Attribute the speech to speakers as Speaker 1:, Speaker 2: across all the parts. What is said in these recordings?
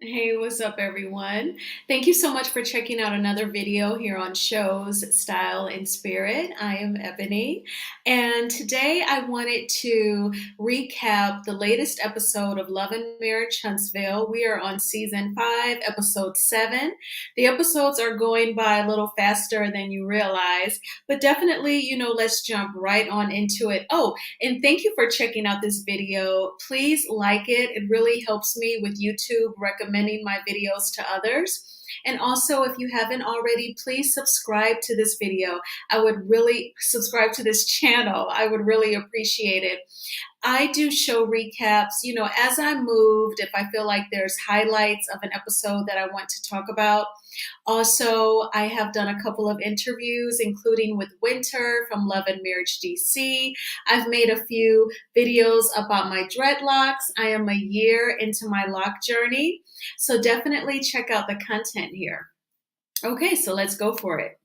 Speaker 1: Hey, what's up, everyone? Thank you so much for checking out another video here on Shows, Style, and Spirit. I am Ebony, and today I wanted to recap the latest episode of Love and Marriage Huntsville. We are on season 5, episode 7. The episodes are going by a little faster than you realize, but definitely, let's jump right on into it. Oh, and thank you for checking out this video. Please like it. It really helps me with YouTube recommending my videos to others. And also, if you haven't already, please subscribe to this video. I would really subscribe to this channel. I would really appreciate it. I do show recaps, as I moved, if I feel like there's highlights of an episode that I want to talk about. Also, I have done a couple of interviews, including with Winter from Love and Marriage DC. I've made a few videos about my dreadlocks. I am a year into my lock journey, so definitely check out the content here. Okay, so let's go for it.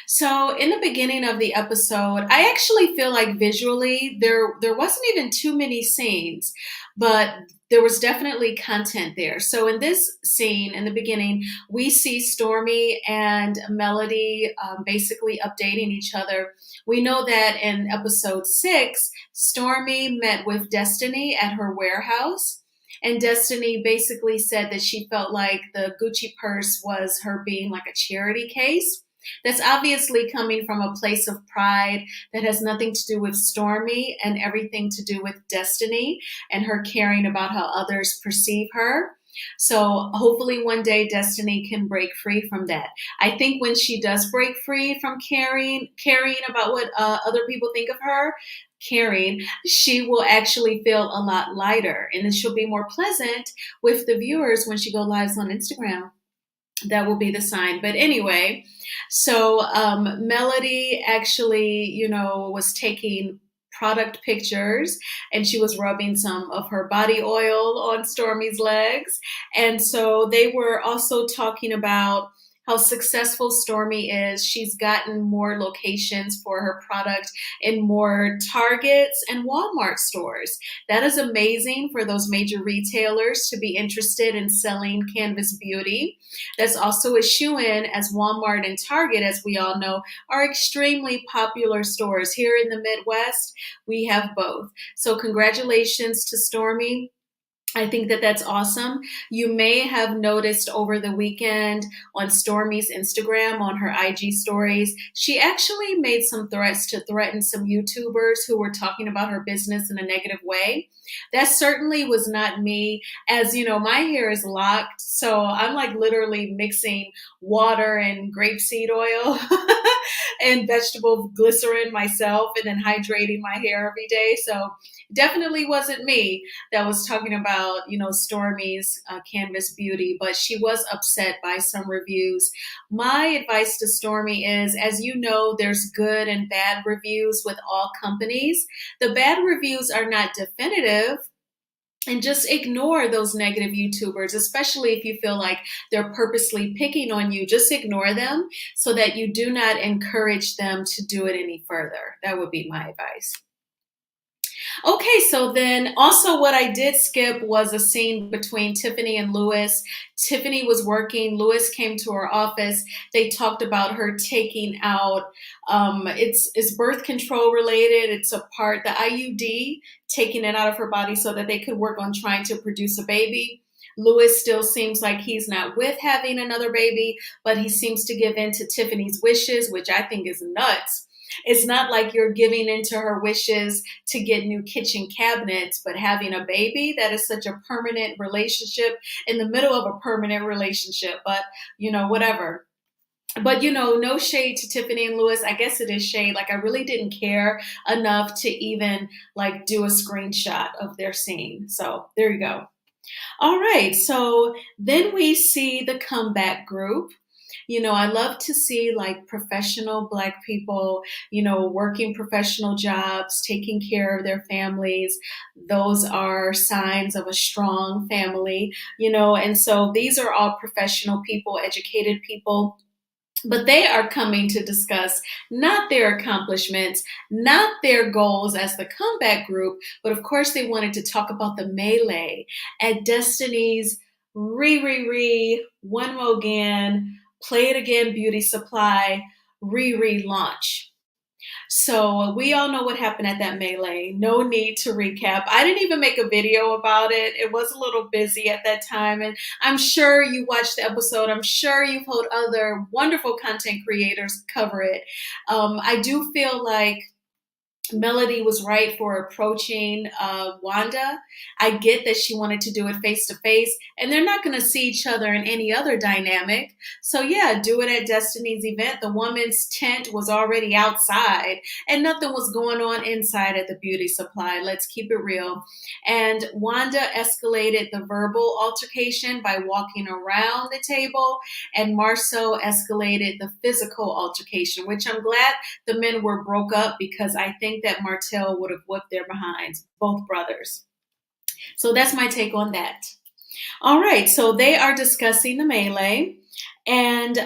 Speaker 1: So in the beginning of the episode, I actually feel like visually there wasn't even too many scenes, but there was definitely content there. So in this scene in the beginning, we see Stormy and Melody basically updating each other. We know that in episode 6, Stormy met with Destiny at her warehouse. And Destiny basically said that she felt like the Gucci purse was her being like a charity case. That's obviously coming from a place of pride that has nothing to do with Stormy and everything to do with Destiny and her caring about how others perceive her. So hopefully one day Destiny can break free from that. I think when she does break free from caring about what other people think of her, caring, she will actually feel a lot lighter, and then she'll be more pleasant with the viewers when she go lives on Instagram. That will be the sign. But anyway, so Melody actually, was taking product pictures, and she was rubbing some of her body oil on Stormy's legs. And so they were also talking about how successful Stormy is. She's gotten more locations for her product in more Targets and Walmart stores. That is amazing for those major retailers to be interested in selling Canvas Beauty. That's also a shoe-in, as Walmart and Target, as we all know, are extremely popular stores. Here in the Midwest, we have both. So congratulations to Stormy. I think that that's awesome. You may have noticed over the weekend on Stormy's Instagram, on her IG stories, she actually made some threats to threaten some YouTubers who were talking about her business in a negative way. That certainly was not me, as you know, my hair is locked, so I'm like literally mixing water and grapeseed oil and vegetable glycerin myself and then hydrating my hair every day. So definitely wasn't me that was talking about, Stormy's Canvas Beauty, but she was upset by some reviews. My advice to Stormy is, as you know, there's good and bad reviews with all companies. The bad reviews are not definitive. And just ignore those negative YouTubers, especially if you feel like they're purposely picking on you. Just ignore them so that you do not encourage them to do it any further. That would be my advice. Okay, so then also what I did skip was a scene between Tiffany and Lewis. Tiffany was working. Lewis came to her office. They talked about her taking out, it's birth control related. It's a part, the IUD, taking it out of her body so that they could work on trying to produce a baby. Lewis still seems like he's not with having another baby, but he seems to give in to Tiffany's wishes, which I think is nuts. It's not like you're giving into her wishes to get new kitchen cabinets, but having a baby, that is such a permanent relationship in the middle of a permanent relationship. But, whatever. But, no shade to Tiffany and Lewis. I guess it is shade. Like, I really didn't care enough to even like do a screenshot of their scene. So there you go. All right. So then we see the comeback group. I love to see like professional Black people, working professional jobs, taking care of their families. Those are signs of a strong family, and so these are all professional people, educated people. But they are coming to discuss not their accomplishments, not their goals as the comeback group, but of course they wanted to talk about the melee at Destiny's one more again, play it again, beauty supply, launch. So we all know what happened at that melee. No need to recap. I didn't even make a video about it. It was a little busy at that time. And I'm sure you watched the episode. I'm sure you've heard other wonderful content creators cover it. I do feel like Melody was right for approaching Wanda. I get that she wanted to do it face to face, and they're not going to see each other in any other dynamic. So, yeah, do it at Destiny's event. The woman's tent was already outside, and nothing was going on inside at the beauty supply. Let's keep it real. And Wanda escalated the verbal altercation by walking around the table, and Marceau escalated the physical altercation, which I'm glad the men were broke up because I think that Martell would have whipped their behinds, both brothers. So that's my take on that. All right, so they are discussing the melee, and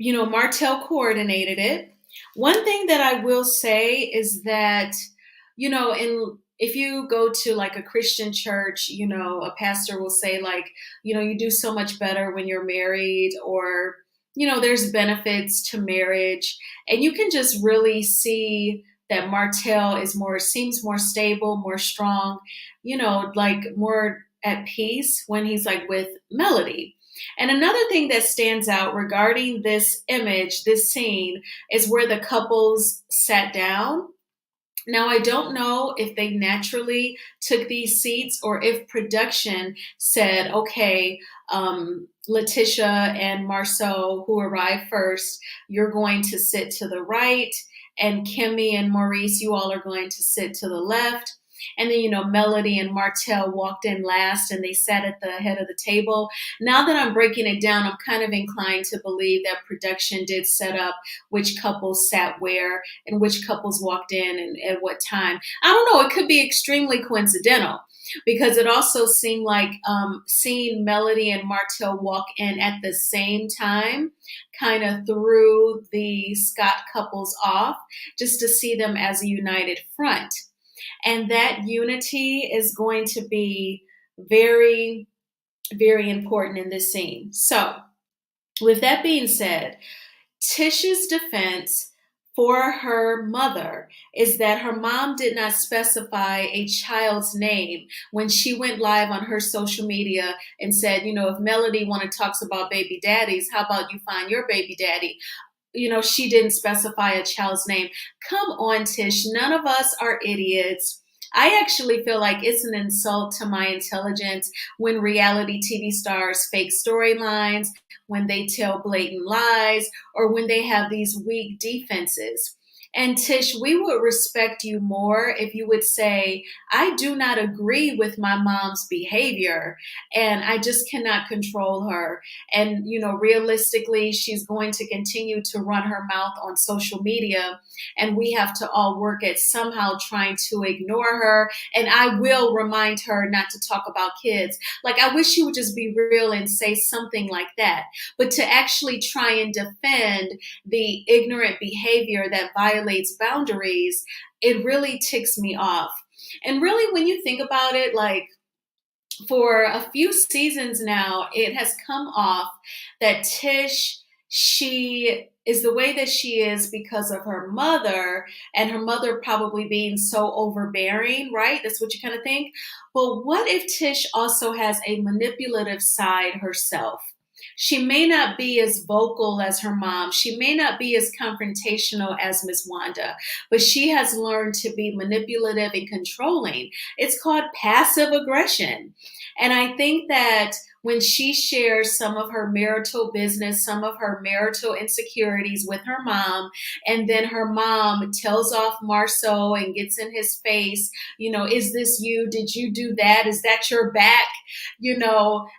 Speaker 1: Martell coordinated it. One thing that I will say is that, in if you go to like a Christian church, a pastor will say like, you do so much better when you're married, or there's benefits to marriage, and you can just really see that Martell seems more stable, more strong, like more at peace when he's like with Melody. And another thing that stands out regarding this image, this scene, is where the couples sat down. Now, I don't know if they naturally took these seats or if production said, okay, Letitia and Marceau, who arrived first, you're going to sit to the right, and Kimmy and Maurice, you all are going to sit to the left. And then, Melody and Martell walked in last and they sat at the head of the table. Now that I'm breaking it down, I'm kind of inclined to believe that production did set up which couples sat where and which couples walked in and at what time. I don't know. It could be extremely coincidental because it also seemed like seeing Melody and Martell walk in at the same time kind of threw the Scott couples off just to see them as a united front. And that unity is going to be very, very important in this scene. So, with that being said, Tish's defense for her mother is that her mom did not specify a child's name when she went live on her social media and said, if Melody talks about baby daddies, how about you find your baby daddy? She didn't specify a child's name. Come on, Tish. None of us are idiots. I actually feel like it's an insult to my intelligence when reality TV stars fake storylines, when they tell blatant lies, or when they have these weak defenses. And Tish, we would respect you more if you would say, I do not agree with my mom's behavior and I just cannot control her. And, realistically, she's going to continue to run her mouth on social media. And we have to all work at somehow trying to ignore her. And I will remind her not to talk about kids. Like, I wish she would just be real and say something like that. But to actually try and defend the ignorant behavior that violates boundaries, it really ticks me off. And really, when you think about it, like for a few seasons now, it has come off that Tish, she is the way that she is because of her mother, and her mother probably being so overbearing, right? That's what you kind of think. But what if Tish also has a manipulative side herself? She may not be as vocal as her mom. She may not be as confrontational as Miss Wanda, but she has learned to be manipulative and controlling. It's called passive aggression. And I think that when she shares some of her marital business, some of her marital insecurities with her mom, and then her mom tells off Marceau and gets in his face, is this you? Did you do that? Is that your back?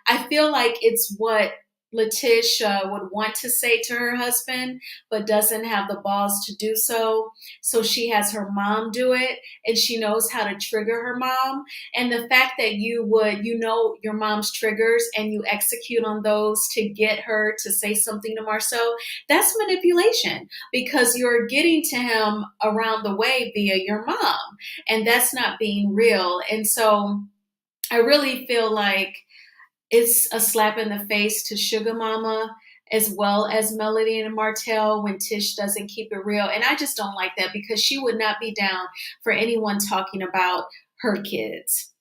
Speaker 1: I feel like it's what Letitia would want to say to her husband, but doesn't have the balls to do so. So she has her mom do it, and she knows how to trigger her mom. And the fact that you your mom's triggers and you execute on those to get her to say something to Marceau, that's manipulation because you're getting to him around the way via your mom. And that's not being real. And so I really feel like it's a slap in the face to Sugar Mama as well as Melody and Martell when Tish doesn't keep it real. And I just don't like that because she would not be down for anyone talking about her kids.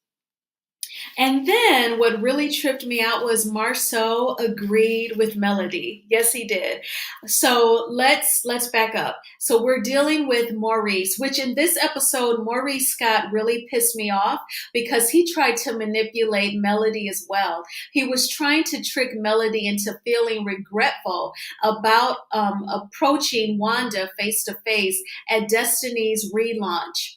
Speaker 1: And then what really tripped me out was Marceau agreed with Melody. Yes, he did. So let's back up. So we're dealing with Maurice, which in this episode, Maurice Scott really pissed me off because he tried to manipulate Melody as well. He was trying to trick Melody into feeling regretful about approaching Wanda face to face at Destiny's relaunch.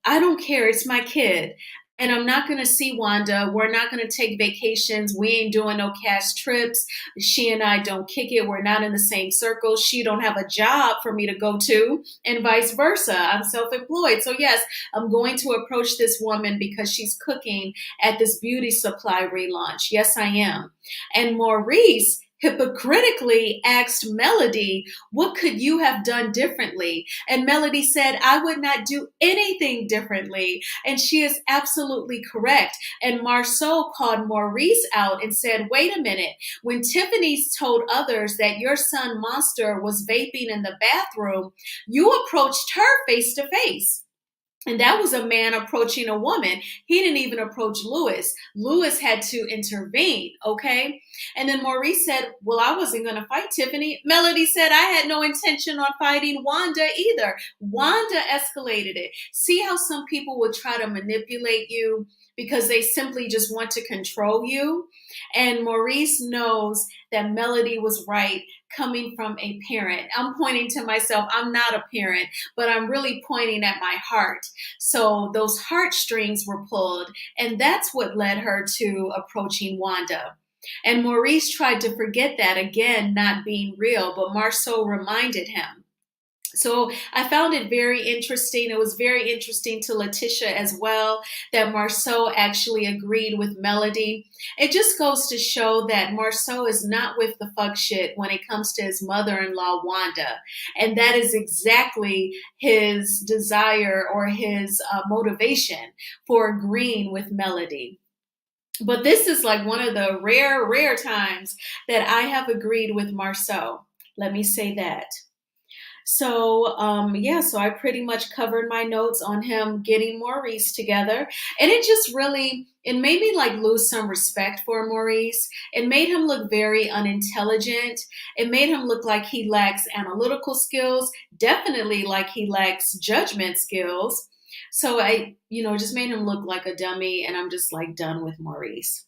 Speaker 1: I don't care. It's my kid. And I'm not going to see Wanda. We're not going to take vacations. We ain't doing no cash trips. She and I don't kick it. We're not in the same circle. She don't have a job for me to go to and vice versa. I'm self-employed. So yes, I'm going to approach this woman because she's cooking at this beauty supply relaunch. Yes, I am. And Maurice hypocritically asked Melody, what could you have done differently? And Melody said, I would not do anything differently. And she is absolutely correct. And Marceau called Maurice out and said, wait a minute, when Tiffany's told others that your son Monster was vaping in the bathroom, you approached her face to face. And that was a man approaching a woman. He didn't even approach Lewis. Lewis had to intervene, okay? And then Maurice said, well, I wasn't going to fight Tiffany. Melody said, I had no intention on fighting Wanda either. Wanda escalated it. See how some people would try to manipulate you because they simply just want to control you? And Maurice knows that Melody was right coming from a parent. I'm pointing to myself. I'm not a parent, but I'm really pointing at my heart. So those heartstrings were pulled, and that's what led her to approaching Wanda. And Maurice tried to forget that, again, not being real, but Marceau reminded him. So I found it very interesting. It was very interesting to Letitia as well that Marceau actually agreed with Melody. It just goes to show that Marceau is not with the fuck shit when it comes to his mother-in-law, Wanda. And that is exactly his desire or his motivation for agreeing with Melody. But this is like one of the rare times that I have agreed with Marceau. Let me say that. So, yeah, so I pretty much covered my notes on him getting Maurice together. And it just really, it made me like lose some respect for Maurice. It made him look very unintelligent. It made him look like he lacks analytical skills, definitely like he lacks judgment skills. So just made him look like a dummy. And I'm just like done with Maurice.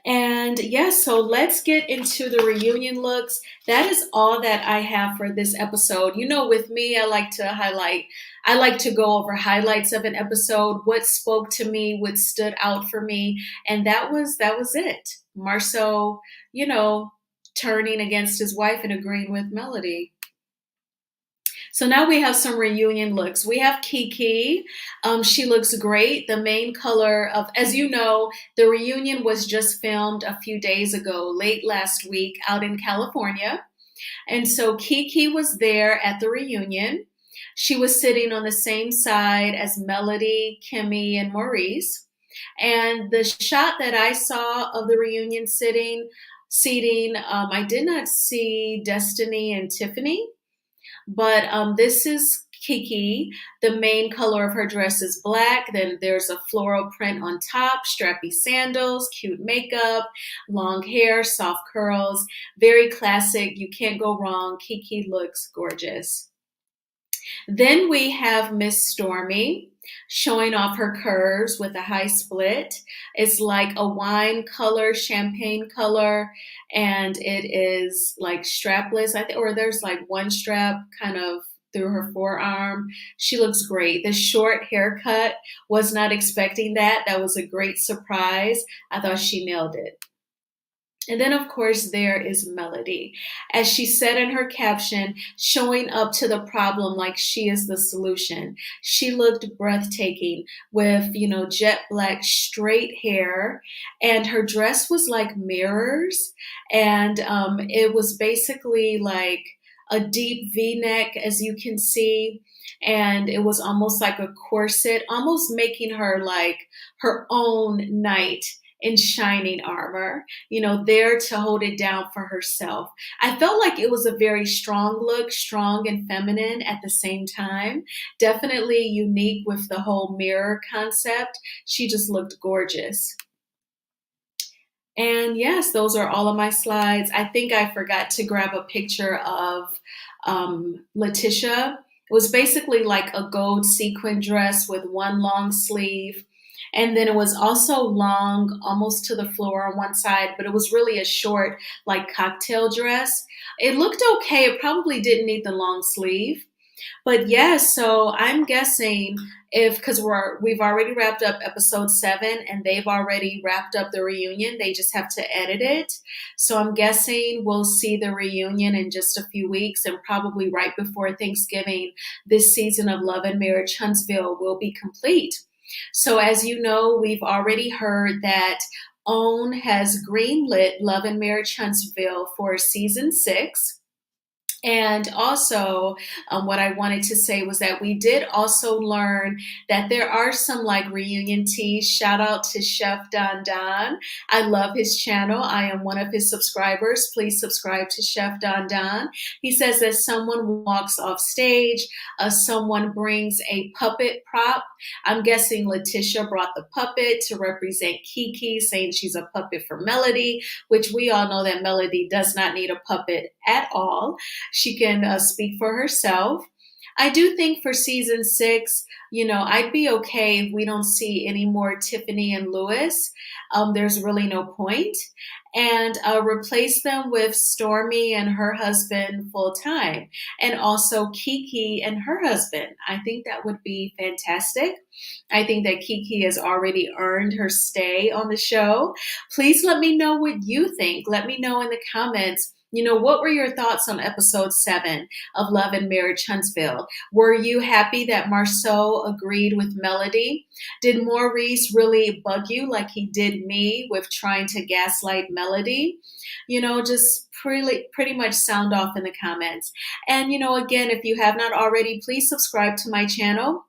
Speaker 1: And yes, so let's get into the reunion looks. That is all that I have for this episode. With me, I like to go over highlights of an episode, what spoke to me, what stood out for me, and that was it. Marceau, turning against his wife and agreeing with Melody. So now we have some reunion looks. We have Kiki. She looks great. The main color of, as you know, the reunion was just filmed a few days ago, late last week out in California. And so Kiki was there at the reunion. She was sitting on the same side as Melody, Kimmy, and Maurice. And the shot that I saw of the reunion seating, I did not see Destiny and Tiffany. But this is Kiki. The main color of her dress is black. Then there's a floral print on top, strappy sandals, cute makeup, long hair, soft curls. Very classic. You can't go wrong. Kiki looks gorgeous. Then we have Miss Stormy showing off her curves with a high split. It's like a wine color, champagne color, and it is like strapless, or there's like one strap kind of through her forearm. She looks great. The short haircut, was not expecting that. That was a great surprise. I thought she nailed it. And then, of course, there is Melody. As she said in her caption, showing up to the problem like she is the solution. She looked breathtaking with, jet black straight hair. And her dress was like mirrors. And it was basically like a deep V-neck, as you can see. And it was almost like a corset, almost making her like her own knight in shining armor, there to hold it down for herself. I felt like it was a very strong look, strong and feminine at the same time. Definitely unique with the whole mirror concept. She just looked gorgeous. And yes, those are all of my slides. I think I forgot to grab a picture of Letitia. It was basically like a gold sequin dress with one long sleeve. And then it was also long, almost to the floor on one side, but it was really a short, like cocktail dress. It looked okay. It probably didn't need the long sleeve. But yes, so I'm guessing if because we've already wrapped up episode 7 and they've already wrapped up the reunion, they just have to edit it. So I'm guessing we'll see the reunion in just a few weeks and probably right before Thanksgiving, this season of Love and Marriage Huntsville will be complete. So as you know, we've already heard that OWN has greenlit Love and Marriage Huntsville for season 6. And also, what I wanted to say was that we did also learn that there are some like reunion teas. Shout out to Chef Don Don. I love his channel. I am one of his subscribers. Please subscribe to Chef Don Don. He says that someone walks off stage, someone brings a puppet prop. I'm guessing Letitia brought the puppet to represent Kiki, saying she's a puppet for Melody, which we all know that Melody does not need a puppet at all. She can speak for herself. I do think for season 6, I'd be okay if we don't see any more Tiffany and Lewis. There's really no point. And replace them with Stormy and her husband full time, and also Kiki and her husband. I think that would be fantastic. I think that Kiki has already earned her stay on the show. Please let me know what you think. Let me know in the comments. What were your thoughts on episode 7 of Love and Marriage Huntsville? Were you happy that Marceau agreed with Melody? Did Maurice really bug you like he did me with trying to gaslight Melody? Just pretty much sound off in the comments. And, again, if you have not already, please subscribe to my channel.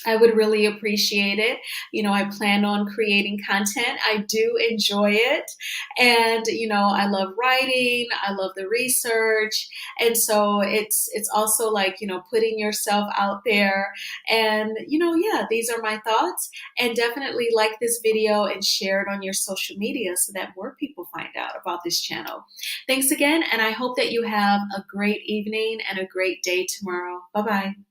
Speaker 1: I would really appreciate it. I plan on creating content. I do enjoy it. And, I love writing. I love the research. And so it's also like, putting yourself out there. And, yeah, these are my thoughts. And definitely like this video and share it on your social media so that more people find out about this channel. Thanks again. And I hope that you have a great evening and a great day tomorrow. Bye-bye.